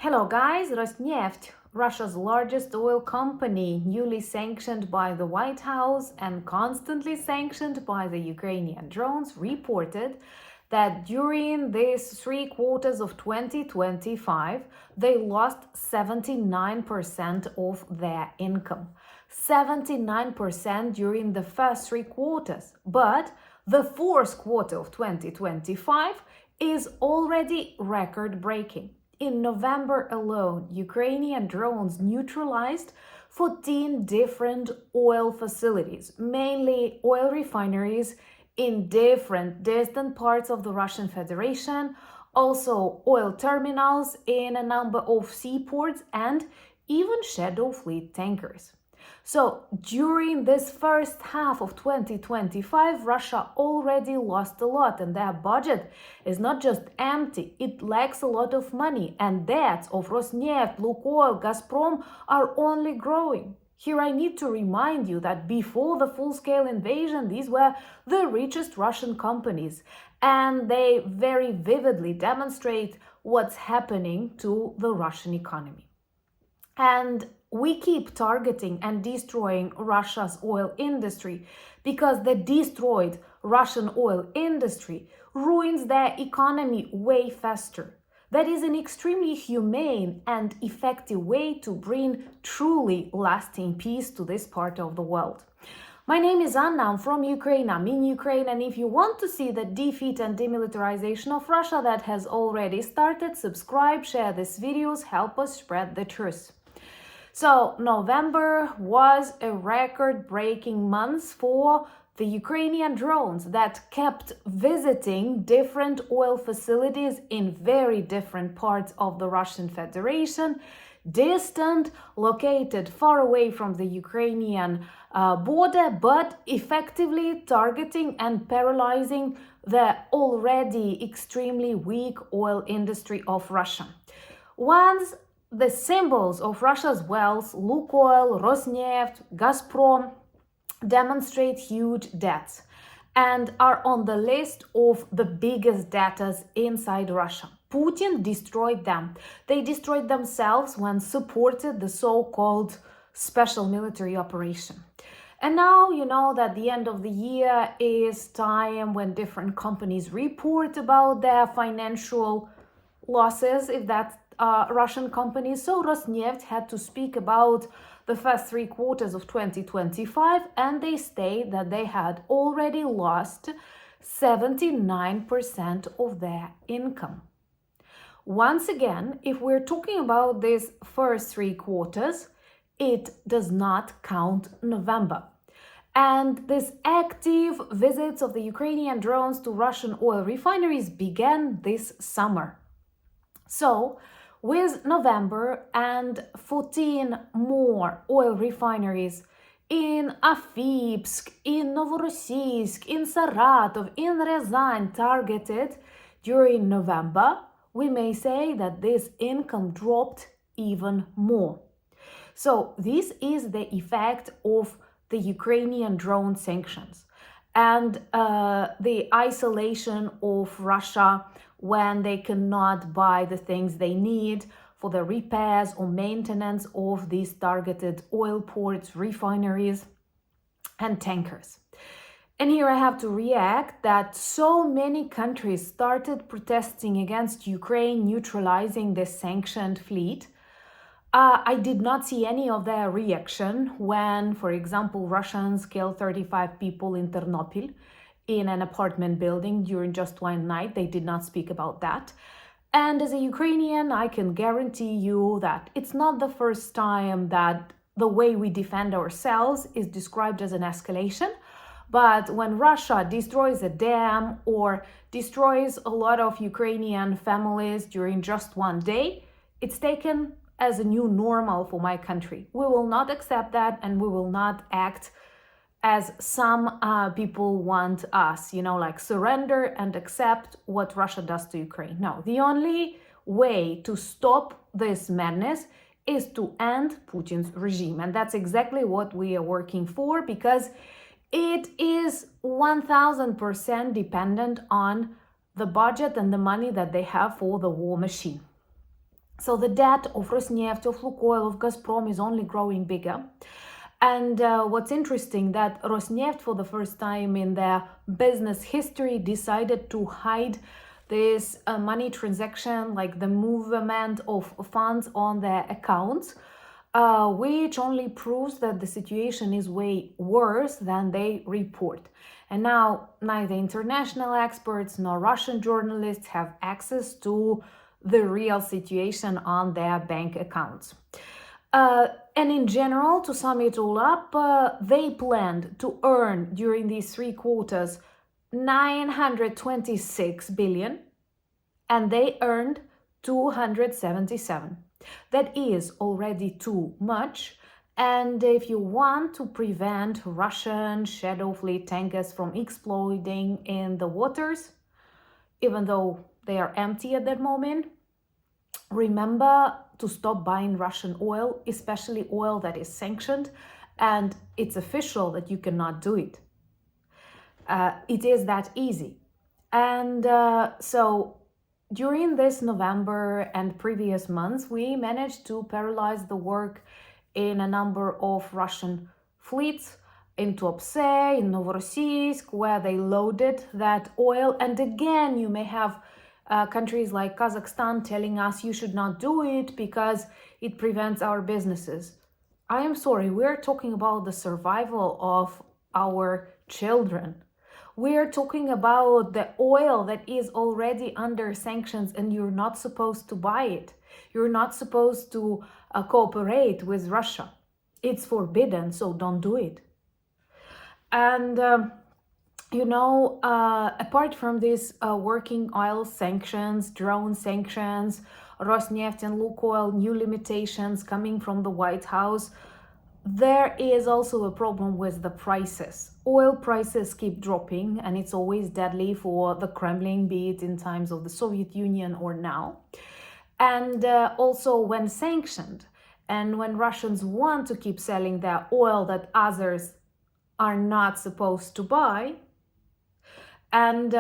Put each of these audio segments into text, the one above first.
Hello guys, Rosneft, Russia's largest oil company, newly sanctioned by the White House and constantly sanctioned by the Ukrainian drones, reported that during these 3 quarters of 2025, they lost 79% of their income. 79% during the first 3 quarters. But the fourth quarter of 2025 is already record-breaking. In November alone, Ukrainian drones neutralized 14 different oil facilities, mainly oil refineries in different distant parts of the Russian Federation, also oil terminals in a number of seaports, and even shadow fleet tankers. So during this first half of 2025, Russia already lost a lot, and their budget is not just empty, it lacks a lot of money, and debts of Rosneft, Lukoil, Gazprom are only growing. Here I need to remind you that before the full-scale invasion, these were the richest Russian companies, and they very vividly demonstrate what's happening to the Russian economy. And we keep targeting and destroying Russia's oil industry because the destroyed Russian oil industry ruins their economy way faster. That is an extremely humane and effective way to bring truly lasting peace to this part of the world. My name is Anna, I'm from Ukraine, I'm in Ukraine, and if you want to see the defeat and demilitarization of Russia that has already started, subscribe, share these videos, help us spread the truth. So November was a record-breaking month for the Ukrainian drones that kept visiting different oil facilities in very different parts of the Russian Federation, distant, located far away from the Ukrainian border, but effectively targeting and paralyzing the already extremely weak oil industry of Russia. Once the symbols of Russia's wealth, Lukoil, Rosneft, Gazprom, demonstrate huge debts and are on the list of the biggest debtors inside Russia. Putin destroyed them. They destroyed themselves when supported the so-called special military operation. And now you know that the end of the year is time when different companies report about their financial losses, if that's Russian companies. So Rosneft had to speak about the first 3 quarters of 2025, and they state that they had already lost 79% of their income. Once again, if we're talking about these first 3 quarters, it does not count November. And these active visits of the Ukrainian drones to Russian oil refineries began this summer. So, with November and 14 more oil refineries in Afipsk, in Novorossiysk, in Saratov, in Ryazan targeted during November, we may say that this income dropped even more. So this is the effect of the Ukrainian drone sanctions and the isolation of Russia when they cannot buy the things they need for the repairs or maintenance of these targeted oil ports, refineries, and tankers. And here I have to react that so many countries started protesting against Ukraine neutralizing the sanctioned fleet. I did not see any of their reaction when, for example, Russians killed 35 people in Ternopil in an apartment building during just one night. They did not speak about that. And as a Ukrainian, I can guarantee you that it's not the first time that the way we defend ourselves is described as an escalation. But when Russia destroys a dam or destroys a lot of Ukrainian families during just one day, it's taken as a new normal for my country. We will not accept that, and we will not act as some people want us, like surrender and accept what Russia does to Ukraine. No, the only way to stop this madness is to end Putin's regime. And that's exactly what we are working for, because it is 1000% dependent on the budget and the money that they have for the war machine. So the debt of Rosneft, of Lukoil, of Gazprom is only growing bigger. And what's interesting that Rosneft, for the first time in their business history, decided to hide this money transaction, like the movement of funds on their accounts, which only proves that the situation is way worse than they report. And now neither international experts nor Russian journalists have access to the real situation on their bank accounts. And in general, to sum it all up, they planned to earn during these 3 quarters 926 billion, and they earned 277. That is already too much. And if you want to prevent Russian shadow fleet tankers from exploiting in the waters, even though they are empty at that moment, remember to stop buying Russian oil, especially oil that is sanctioned, and it's official that you cannot do it. It is that easy. And so during this November and previous months, we managed to paralyze the work in a number of Russian fleets in Tuapse, in Novorossiysk, where they loaded that oil. And again, you may have countries like Kazakhstan telling us you should not do it because it prevents our businesses. I am sorry, we're talking about the survival of our children. We're talking about the oil that is already under sanctions and you're not supposed to buy it. You're not supposed to cooperate with Russia. It's forbidden, so don't do it. And apart from these working oil sanctions, drone sanctions, Rosneft and Lukoil new limitations coming from the White House, there is also a problem with the prices. Oil prices keep dropping, and it's always deadly for the Kremlin, be it in times of the Soviet Union or now. And also when sanctioned, and when Russians want to keep selling their oil that others are not supposed to buy, and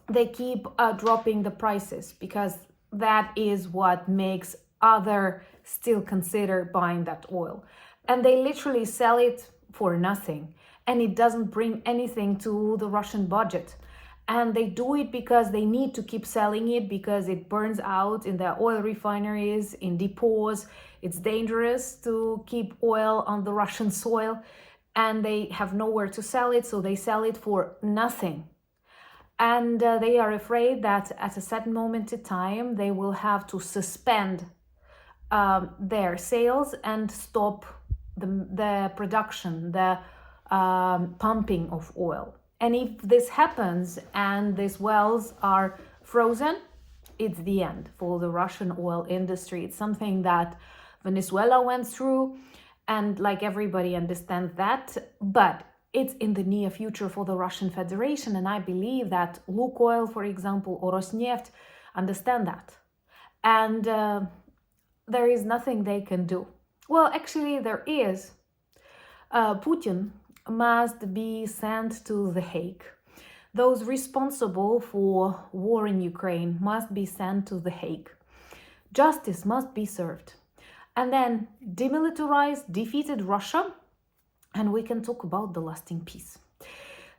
they keep dropping the prices because that is what makes others still consider buying that oil. And they literally sell it for nothing, and it doesn't bring anything to the Russian budget. And they do it because they need to keep selling it because it burns out in their oil refineries, in depots. It's dangerous to keep oil on the Russian soil, and they have nowhere to sell it, so they sell it for nothing. And they are afraid that at a certain moment in time, they will have to suspend their sales and stop the production, the pumping of oil. And if this happens and these wells are frozen, it's the end for the Russian oil industry. It's something that Venezuela went through, and like everybody understands that, but it's in the near future for the Russian Federation. And I believe that Lukoil, for example, or Rosneft understand that. And there is nothing they can do. Well, actually, there is. Putin must be sent to The Hague. Those responsible for war in Ukraine must be sent to The Hague. Justice must be served. And then demilitarize defeated Russia, and we can talk about the lasting peace.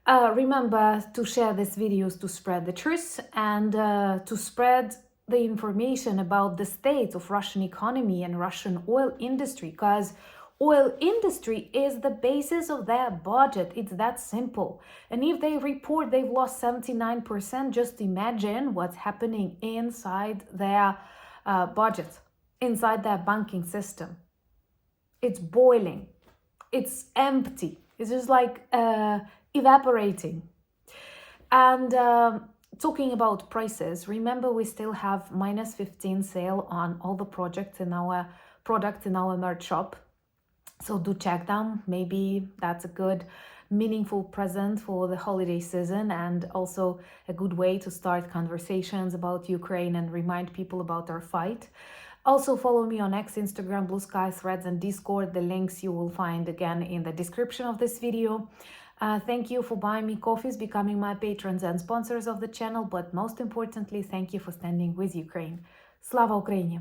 Remember to share these videos to spread the truth and to spread the information about the state of Russian economy and Russian oil industry, because oil industry is the basis of their budget. It's that simple. And if they report they've lost 79%, just imagine what's happening inside their budget, inside their banking system. It's boiling. It's empty. It's just like evaporating. And talking about prices, remember we still have -15 sale on all the products in our merch shop. So do check them. Maybe that's a good, meaningful present for the holiday season, and also a good way to start conversations about Ukraine and remind people about our fight. Also follow me on X, Instagram, Blue Sky, Threads, and Discord. The links you will find again in the description of this video. Thank you for buying me coffees, becoming my patrons and sponsors of the channel, but most importantly, thank you for standing with Ukraine. Слава Україні!